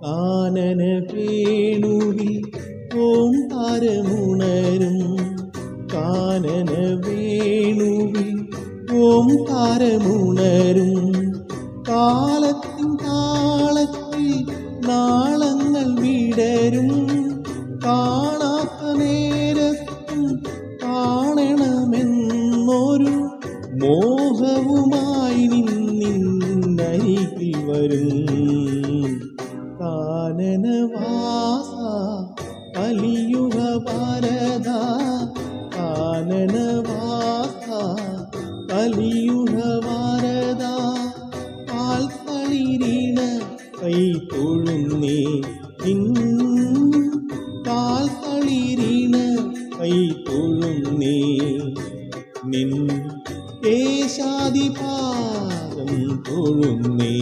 കാനന വേണുവിൽ ഓംകാരമുണരും, കാനന വേണുവിൽ ഓംകാരമുണരും. കാലത്തിൻ താളത്തിൽ നാളങ്ങൾ വിടരും, കാണാത്ത നേരത്തും കാണണമെന്നൊരു മോഹവുമായി നിന്നരികിൽ വരും. കാനനവാസ കലിയുഗ വരദ, കാനനവാസ കലിയുഗ വരദ. കാൽത്തളിരിണ കൈ തൊഴുന്നേ കാൽത്തളിരിണ കൈ തൊഴുന്നേ, നിൻ കേശാദിപാദം തൊഴുന്നേ.